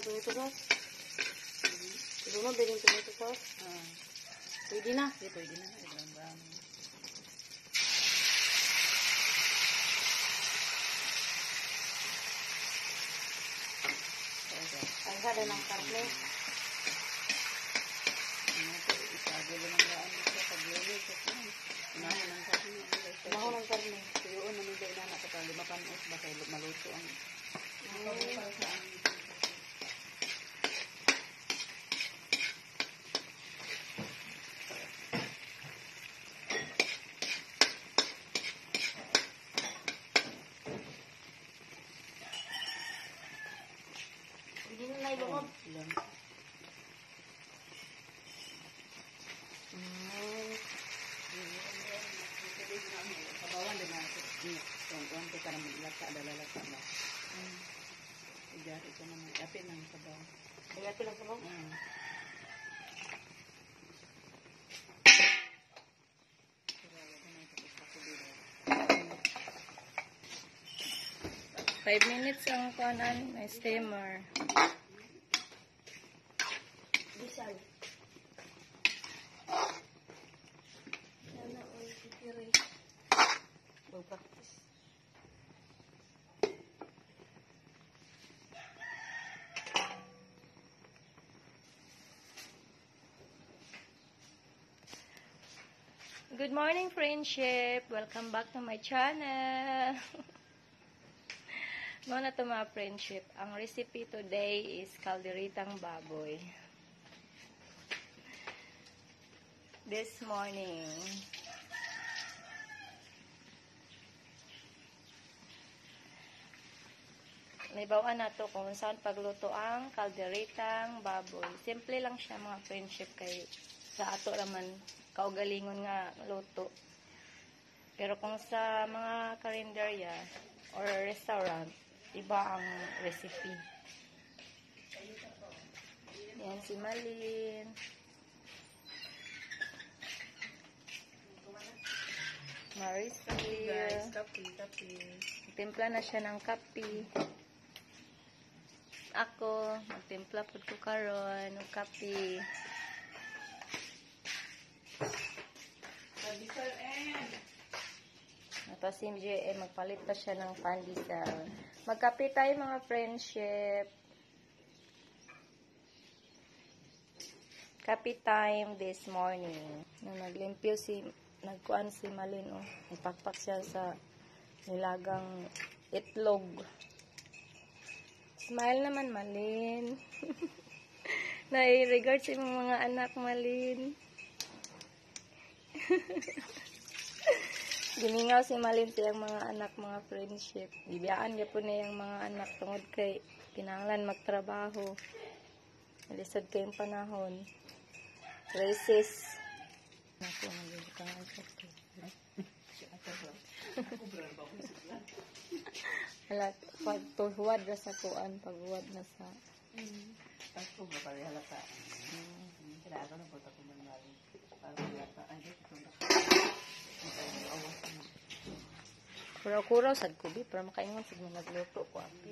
ng tomato sauce. Gusto mo bilhin tomato sauce? Pwede na. Pwede na. Ibang Ada ng karne. Isagulo ng daan sa pagluli. Unahan ng karne. Unahan ng karne. Tuyoon naman dahil na kapag 5 panos baka maluto ang Hindi na nailunod. Kabawan din natin. Tuan-tuan ko para maglata, adalalata ba? Ijari ko naman. Kapi ng kabawan. Kapi lang sabaw? 5 minutes ang kuanan, may steamer. Bisal. Sana all kikiri. Mag-practice. Good morning, friendship. Welcome back to my channel. Muna to mga friendship. Ang recipe today is kalderitang baboy. This morning, naibawan na to kung saan pagluto ang kalderitang baboy. Simple lang siya mga friendship kay sa ato naman kaugalingon nga luto. Pero kung sa mga karinderya or restaurant, iba ang recipe. Yan si Malin. Maricel. Guys, kapi. Timpla na siya ng kape. Ako, magtimpla po ko karon ng kape. Tapos si MJ, magpalit pa siya ng pandesal. Magkape tayo mga friendship. Kape time this morning. Naglimpyo nagkuan si Malin, oh. Nagpakpak siya sa nilagang itlog. Smile naman, Malin. Nai-regard sa mga anak, Malin. Gimingaw si Malin siyang mga anak, mga friendship. Bibiyaan niya po na yung mga anak tungod kay kinahanglan magtrabaho. Nalisod kayong panahon. Racist. Naku, magiging ka ito. Wala, pagtuhuwad na sa kuan, paghuwad na sa... Ako ba pala halata? Kailangan na po ito kumangal. Para halata. Ay, ito na. Kuraw-kuraw sad kubi para makaingon sa mga nagluto ko api.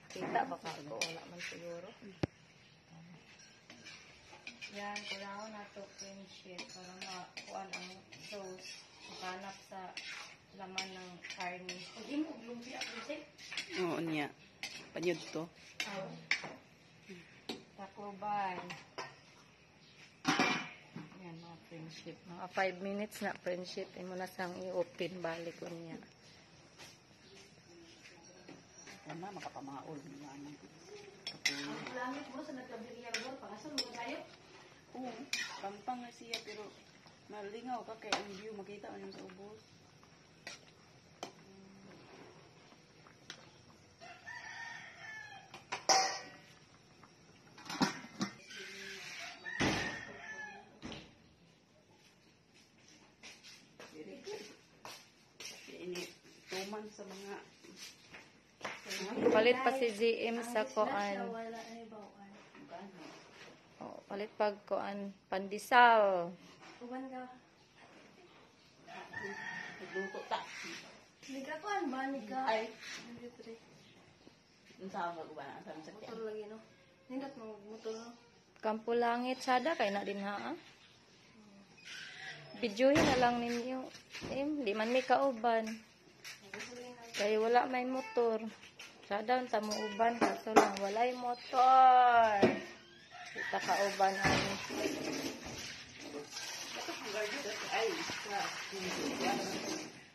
Kita ba ka ko? Wala man siguro. Yan, kuraw na to friendship para makuan ang sauce. Makanap sa laman ng karne. Hindi mo lumpia, friendship? Oo niya. Panyod to. Oo. Takuban. Yan mga friendship. Mga 5 minutes na friendship. Ay mo na sang i-open balik ko niya. Tama, makapamaol. Ang langit mo sa nagkabilyar mo, pangasal mo tayo? Oo, pampang na siya pero malingaw ka kaya ang view makita mo sa ubos. Ini tuman sa mga Palit pa si GM sa koan. Oh, palit pag koan pandesal. Uban ka. Nagluto ta. Nika ko an ba nika? Ay, Nindot yung saan ka ba na? Saan sa Motor lagi no. Nindot mo motor no. Kampo langit sada kay na din ha. Videohin na lang ninyo. Di man may kauban. Kaya wala may motor. Sada ang tamo uban kaso lang walay motor. Kita kauban ani. Ito ang garden dati. Ay, sa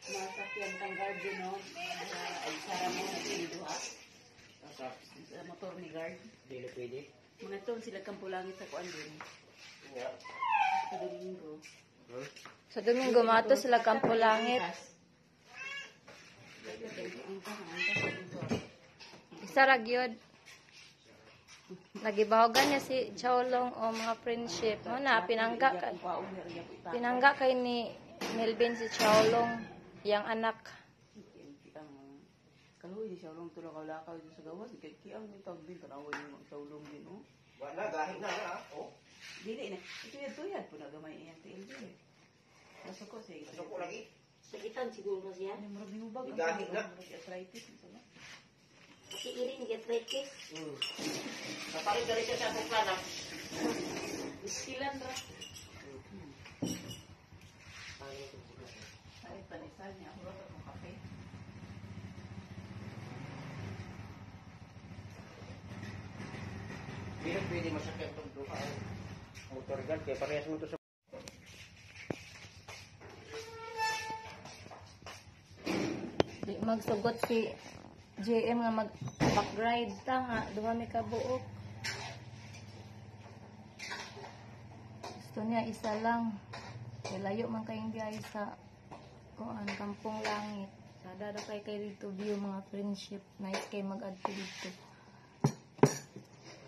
masakyan kang garden, no? Ay, sara mo na dito, ha? Sa motor ni guard. Hindi na pwede. Mga ito, sila kampulangit sa kuan din. Yeah. Sa Domingo. Sa Domingo mato sila kampo langit. Isa ra gyud. Nagibahogan niya si Chowlong o mga friendship. Mo na pinangga kay ni Melvin si Chowlong, yang anak. Kaluoy siya ulong tulong kaulakaw dito sa gawas. Kaya ang tawag din, kanaway yung magsaulong din, no? Wala, gahi na ha. Oh. Dili na. Tuyad po na gamay iyang TLD. Kaso ko siya. Gusto ko lagi. Sakitan siguro siya. Ano mo rin hubag? Gahi na. Arthritis. Si Iring get arthritis. Napalit na rin siya sa akong plana. Istilan ra. Ay, panisan niya. Ako rin ang kape. Hindi na pwede masakyan itong duha. Motor guard, kaya parehas mo ito sa... Di magsugot si JM nga mag backride ta nga duha mi ka buok. Gusto niya isa lang. Kaya layo man kayong biyahe sa kuan Kampong Langit. Sada ra kay dito view mga friendship. Nice kay mag-adto dito.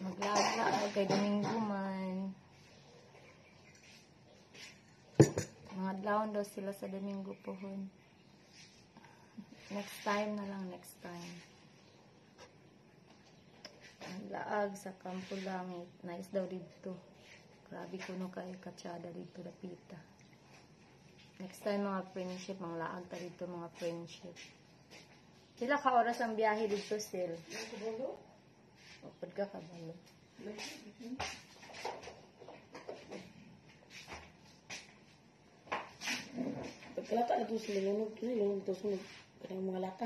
Maglaga kay Domingo man. Mga adlawon daw sila sa Domingo pohon. Next time na lang, next time. Ang laag sa Kampo Langit. Nice daw dito. Grabe ko no kay katsada dito dapita. Next time mga friendship, mga laag ta dito mga friendship. Sila ka oras ang biyahe dito still. Kapag ka kabalo. Pagkalata na ito sila lunod. Lunod ito sunod. Karang mga lata.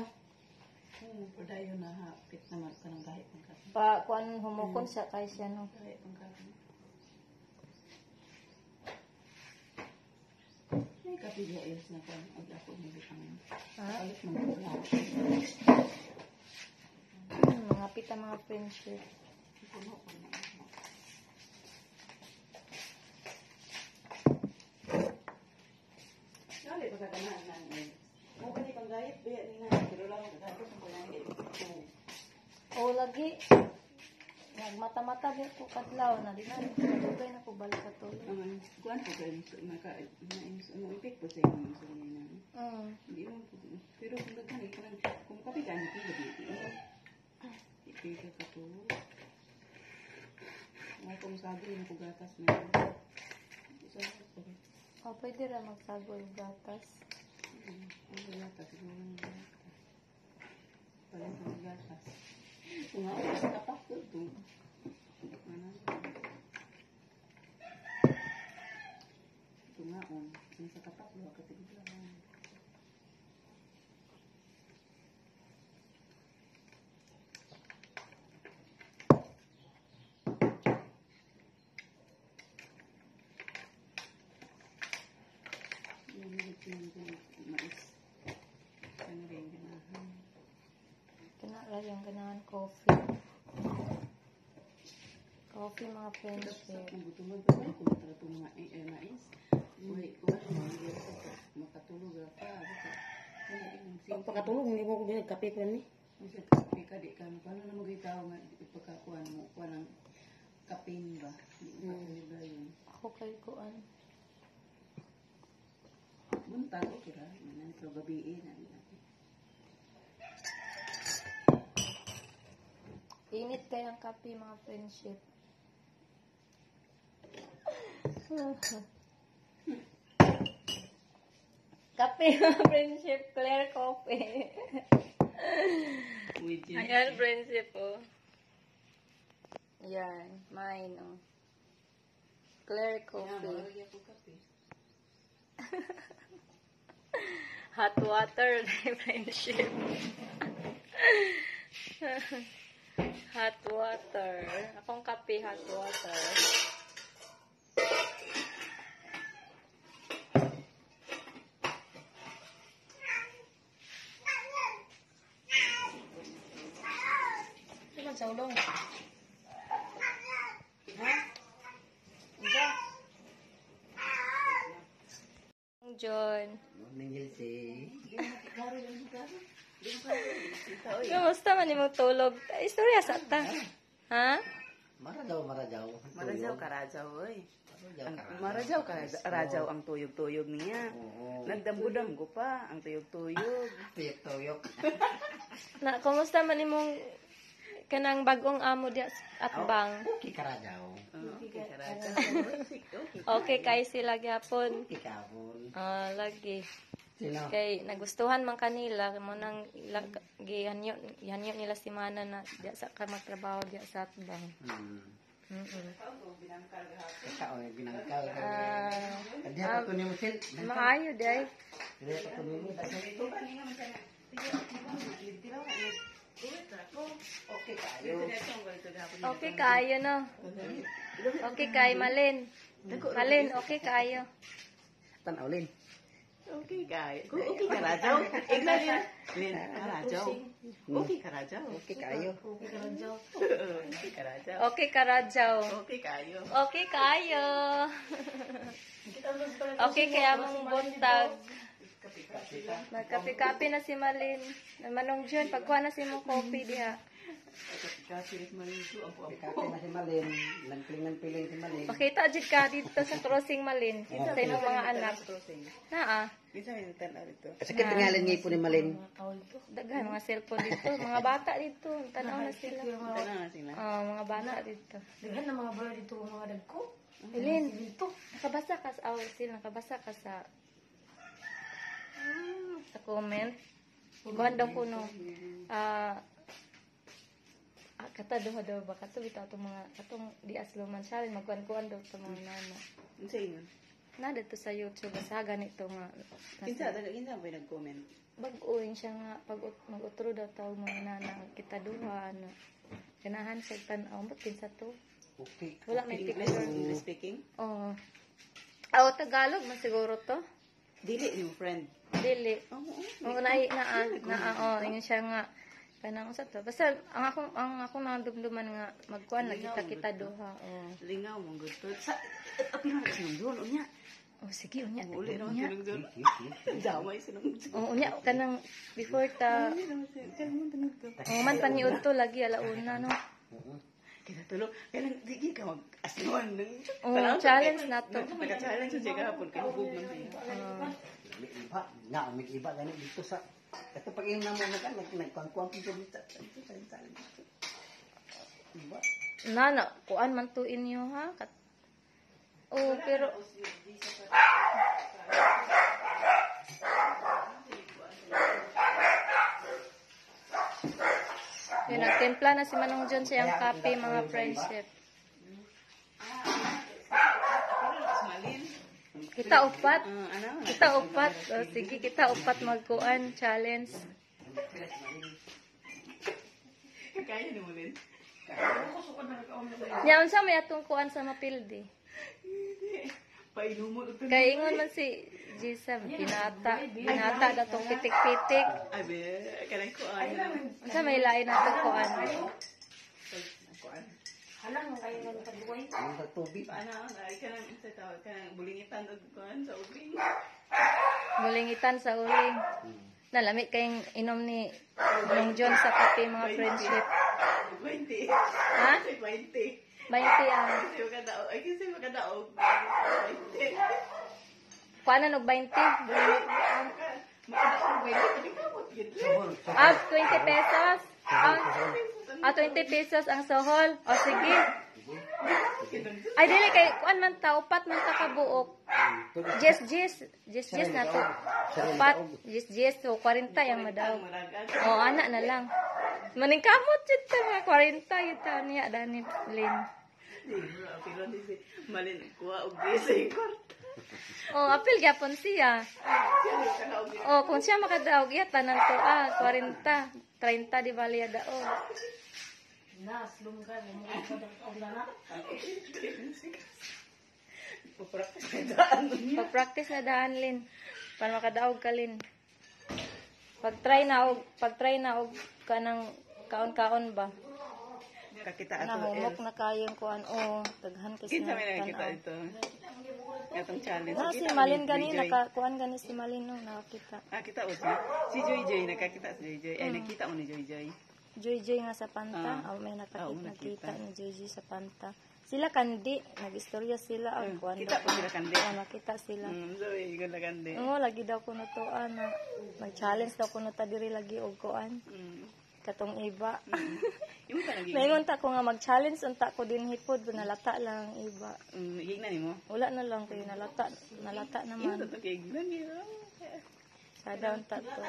Padayon na hapit naman ka ng kahit ng kape. Pa, kuan humukon sa kay siya no. Kahit ng kape. May kape di ayos na ka. Ang ako may bitang. Ha? Alit mga wala. Mga pita mga friendship. Puno ko na. Dali pa ka na. Mo ba ni panggayit? Biya ni na. Pero lang ako tapos ang panggayit. O lagi. Nagmata-mata di ko kadlaw na di na. Dugay na ko balik ka to. Ang kuan po kayo mo ipik po sa inyo sa inyo na. Hindi mo po. Pero kung nagkanay ka lang, kung kapitan ko gabi, ipik ka to. May kung sabi na ko gatas na. O pwede ra magsagol gatas. Ang gatas siguro ng gatas. Pala ng gatas. Kung ako sa tapak ko ito. Ito nga on. Yung sa tapak ko, katigil lang. Mais. Ano rin ganahan. Kinara yung ganahan coffee. Coffee mga friendship. Kung gutuman pa ba, kung matratong mais, buhay ko, makatulog ka. Pagkatulog, hindi mo ko binagkape ko ni. Kape ka, di ka. Paano na mag-itaw nga, ipagkakuan mo, kuha ng kapin ba? Hindi ba yun? Ako kay kuan. Buntag, okay ra. Manan ito gabiin. Init kayang kape mga friendship. Kape mga friendship, Claire Coffee. With you. Ayan, friendship, oh. Yan, mine, oh. Claire Yeah, Coffee. malagyan ko kape. Hot water, friendship. Hot water. Akong kape, hot water. Sino sa ulong? John. Kamusta man imong tulog? Istorya sa ta. Ha? Marajaw. Marajaw ka rajaw, oy. Marajaw ka. Rajaw ang tuyog-tuyog niya. Oo. Nagdamgo-damgo pa ang tuyog-tuyog. Tuyok. Na, kumusta man imong kanang bagong amo di atbang? Okay karajaw. Okay ka rajaw. Okay kay sila gyapon. Okay kapon. Lagi. Sino? Kay nagustuhan man kanila mo nang ilang gihanyo nila si Mana na di sa ka magtrabaho di sa atbang. Ikaw ay binangkal ka. Kadi Ah, ako ni Musil. maayo day. Kadi ako ni Musil. Okay kayo. Okay kayo no. Okay kay Malin. Malin, okay kayo. Tanawlin. Okay ka. Okay ka rajaw. Igna din. Lin, rajaw. Okay ka rajaw. Okay kayo. Okay ka rajaw. Okay ka Radyaw. Okay kayo. Okay kayo. Okay kaya mong buntag. Magkape-kape na si Malin. Manong John, pagkuha na si mong coffee diha. Kasi maligo ang Okay kape na si Malin. Nagpiling si Malin. Makita jud ka dito sa crossing Malin. Sa imong mga anak. Naa. Bisa yung tanaw ito. Sakit tingalan niya po ni Malin. Daghan mga cellphone dito, mga bata dito. Tanaw na sila. Tanaw na sila. Mga bana dito. Daghan na mga bala dito mga dagko. Ilin, nakabasa ka sa nakabasa ka sa comment. Kuhan daw ko no. Kata daw ba kato bitaw to mga katong di asloman siya magkuan-kuan daw to mga nana. Unsa ingon? Na dito sa YouTube sa ganito nga. Kinsa ba nag-comment? Bag-uwing siya nga pag mag-utro daw taw mga nana kita duha ano. Ganahan sa tan-aw mo kinsa to. Okay. Wala may English, picture. English speaking? Oh. Tagalog man siguro to. Dili yung friend. Dili. Oo. Oo, ingon siya nga kanang usa to. Basta ang akong nadumduman nga magkuan na kita duha. Oh. Lingaw mong gusto. Sa apil na sinungdon unya. Oh, sige unya. Uli naman Unya. sinungdon. Damay sinungdon. Oh, unya kanang before ta man paniud to lagi alauna no. Kita tulog. Kaya di ka mag-asluan ng... Challenge na to. Naka-challenge siya kahapon. Kaya hubog man siya. May iba ganun dito sa ito pag inom na mo ka nagkuang dito sa diba? Na kuan man to inyo ha. Oh, pero yun, nagtimpla na si Manong John siyang kape, mga friendship. Kita upat. Kita upat. O, sige, kita upat magkuan. Challenge. Kaya ni mo rin. Yan sa may atong kuan sa mapildi. Painumo ito. Kaya ingon man si Jisa, binata datong pitik-pitik. Abi, kanang kuan. Sa may lain natong kuan. Halang kayo nga nakabuhay. ang tubig Paano, ay kanang isa tawag, kanang bulingitan og kuan sa ubing. Mulingitan sa uling. Nalami kayong inom ni Manong John sa kape, mga friendship. 20. Ha? 20. 20 ang. Kasi makadaog. Ay, kasi makadaog. 20. Kuanan og 20. Makadaog 20. Hindi ka mo yun. 20 pesos. 20 pesos ang sohol. O sige. Ay dili kay kuan man ta upat man ta ka buok. Yes na to. Upat, yes so 40 yang madaog. Oh, anak na lang. Maning kamot jud ta nga 40 yun ta niya dani Lin. Pero di si malin kuha og gising kwarta. Oh, apil gyapon siya. Oh, kung siya makadaog iya tanan to 40, 30 di bali ya daog. Nas, lumgan, lumgan ko daw na. Pag-practice na daan Lin. Para makadaog ka Lin. Pag-try na og kanang kaon-kaon ba? Kakita ato. Nahumok na kayong kuan daghan kasi Kinsa may nakita ito. Atong challenge. Na si Malin gani nakakuan gani si Malin no nakita. Kita o si Joy Joy nakakita si Joy Joy. Ay nakita mo ni Joy Joy. Joy Joy nga sa Panta. May nakita ni Joy Joy sa Panta. Sila kandi, nag-istorya sila ang kuan. Kita po sila kandi. Nakita sila. Joy, ganda kandi. Lagi daw kuno to na mag-challenge daw kuno ta diri lagi og kuan. Katong iba. Imo ta lagi. Maingon ta ko nga mag-challenge unta ko din hipod nalata lang ang iba. Higna nimo. Wala na lang kay nalata naman. Imo ta kay gani. Sada unta to.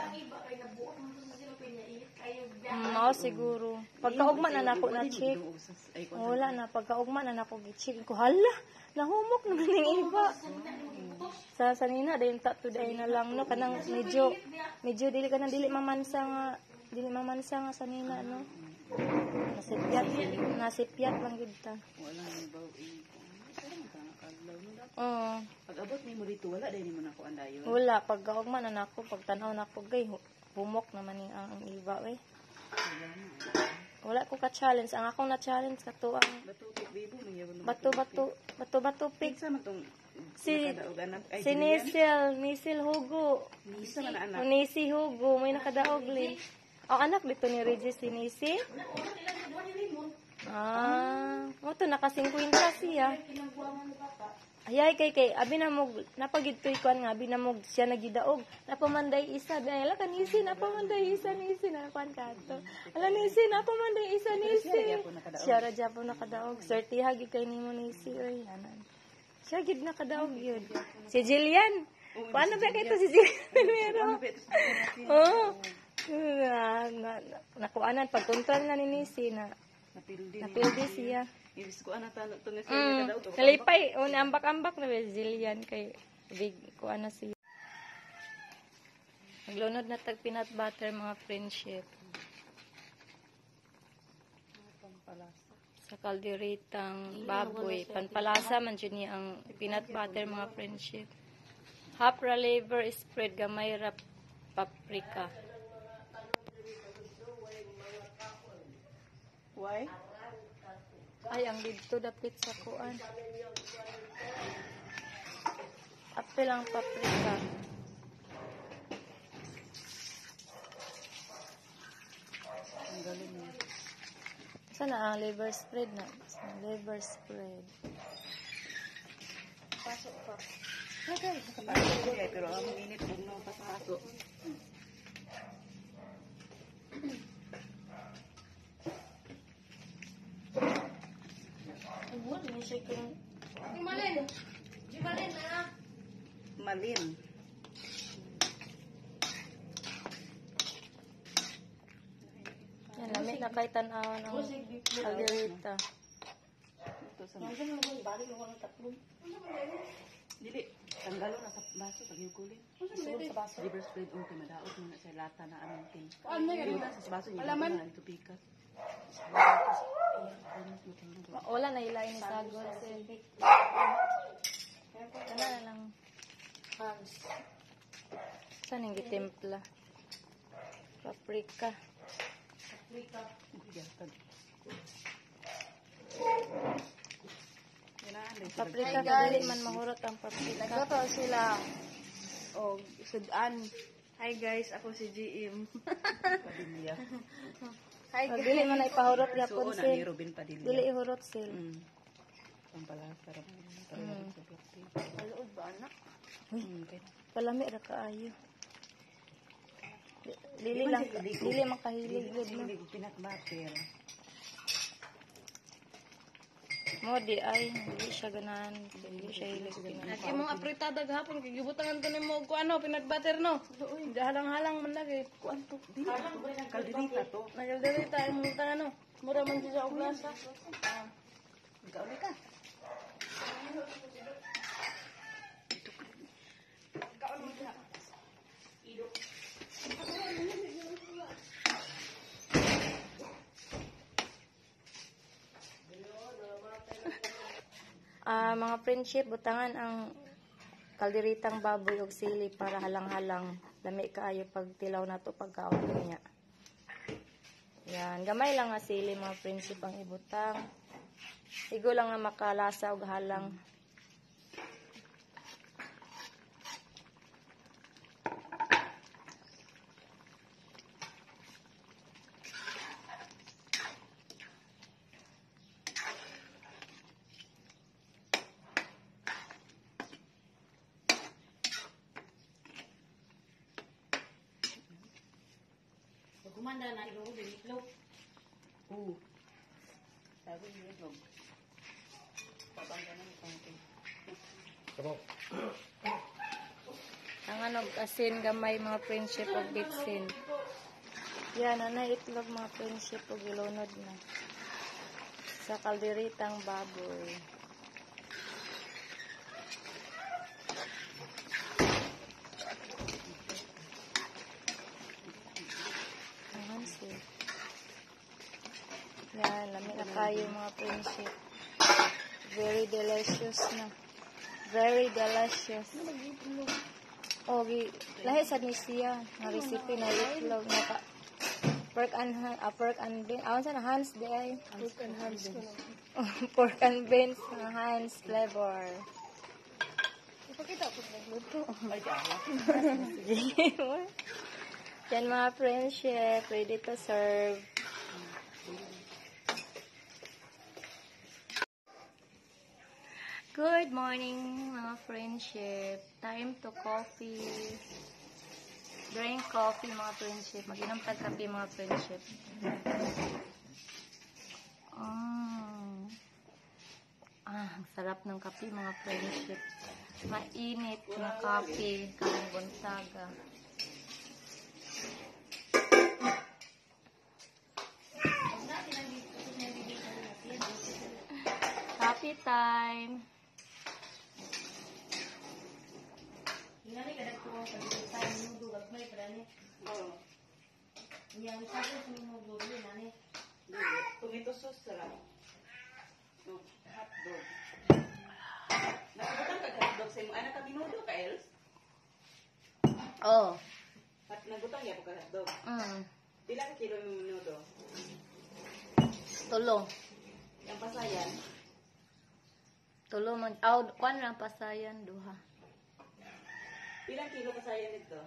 Mao siguro. Pagkaugma na nako na check. Wala na pagkaugma na nako gi-check ko hala. Nahumok naman ning iba. Sa sanina dayon ta today na lang no kanang medyo dili kanang dili mamansa nga sanina no. Nasipyat lang gid ta. Wala ni baw Pag abot nimo dito wala dai nimo nako andayon. Wala pagkaugma na nako pagtan-aw nako gay humok naman ning ang iba we. Wala ko ka-challenge. Ang akong na-challenge kato ang bato pick. Si Nisil Hugo. Nisi Hugo. May nakadaog Lin. Ang anak dito ni Regis si Nisi. Ito naka-50 siya. Ayay kay abi na mog napagid toy kuan nga abi na mog siya nagidaog napamanday isa dahil kan Nisi napamanday isa Nisi na kuan kato ala Nisi napamanday isa Nisi siya ra Japon nakadaog sertiha gid kay nimo Nisi oy anan siya gid nakadaog yun si Jillian paano ba kay to si Jillian nakuanan pagkontrol na ni Nisi na napildi siya. Ibis ko ana tanong to nga siya daw to. Kalipay, ambak-ambak na Brazilian kay big ko ana siya. Naglunod na tag peanut butter mga friendship. Sa kalderitang baboy, panpalasa man jud niya ang peanut butter mga friendship. Half ra liver spread gamay ra paprika. Why? Ay, ang dito dapit sa kuan. Apel ang paprika. Ang galing niya. Sana ang liver spread na. Liver spread. Pasok pa. Okay, nakapasok siya pero ang init kung no pasok. Malin. Yan, lamit na kay tanaw ng kalderita. Ito sa dili, tanggalo na sa baso pag yukulin. Sa baso. Liver spread ang timadaot na sa lata na anong tin. Sa baso niya na ito pikas. Wala na ilain ni sagol. Kana na lang. Saan yung gitimpla? Paprika. Paprika dili man mahurot ang paprika. Nagluto sila og sudan. Hi guys, ako si GM. Padilla. Hi guys. Dili man na ipahurot yapon So, sil. ni Robin Padilla. Dili ihurot sil. Pampalasa ra. Maluod ba anak? Palami ra kaayo. Dili man kahilig gud no. Peanut butter. Mo di ay, hindi siya ganahan. Hindi siya hilig ganahan. Lagi mong apritada gahapon kay gibutangan ko nimo og ano pinagbater no. Halang-halang man lagi. Kuan to, dili to, kalderita to. Nagalderita ay mong ano. Mura man siya og lasa. Gauli ka. Mga friendship, butangan ang kalderitang baboy og sili para halang-halang. Lami kaayo pag tilaw na to pagkaon niya. Yan, gamay lang nga sili mga friendship ang ibutang. Igo lang nga makalasa og halang. Kumanda na ilo din itlog. Sabi niyo itlog. Pabangganan ko ito. Ang anog asin gamay mga friendship og bitsin. Yan, na itlog mga friendship og ilunod na. Sa kalderitang baboy. Yan, lami na kayo mga friendship. Very delicious na. Very delicious. Oh, lahi sad ni siya. Nga recipe na itlog. Pork and beans. Awan sa na Hans di ay. Pork and hands ko no. Pork and beans na Hans flavor. Ipakita ko sa luto. Ay, jawa. Yan mga friendship. Ready to serve. Good morning mga friendship. Time to coffee. Drink coffee mga friendship. Mag-inom tag kape mga friendship. Ang sarap ng kape mga friendship. Mainit na kape. Kamang Gonzaga. Happy time. Ingani kada ko sa tayo nudo gagmay para ni. Oo. Yang sabi sa nudo ni nani. Tomato sauce sarap. No, hotdog. Nakabutang ka hotdog sa imo anak ka binudo ka Els? Oh. At nagutang ya ka hotdog. Pila ka kilo yung minudo? Tulo. Yang pasayan. Tulo man. Aw, kuan lang pasayan duha. Ilang kilo pasayan nito?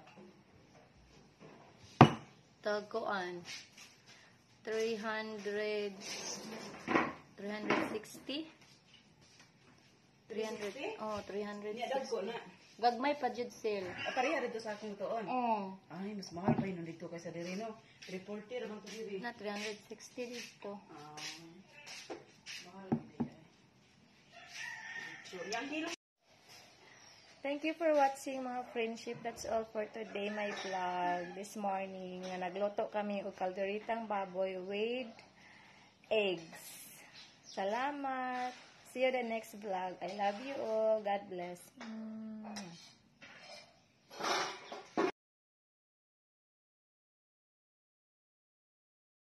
Tagoan. 360. 300. Oh, 300. Niya dagko na. Gagmay pa jud sale. Pareha dito sa akong tuon. Oh. Ay, mas mahal pa yun dito kaysa diri no. 340 naman to diri. Na 360 dito. Mahal dito. So, yang kilo. Thank you for watching mga friendship. That's all for today my vlog. This morning nga nagluto kami og kalderitang baboy with eggs. Salamat. See you the next vlog. I love you all. God bless.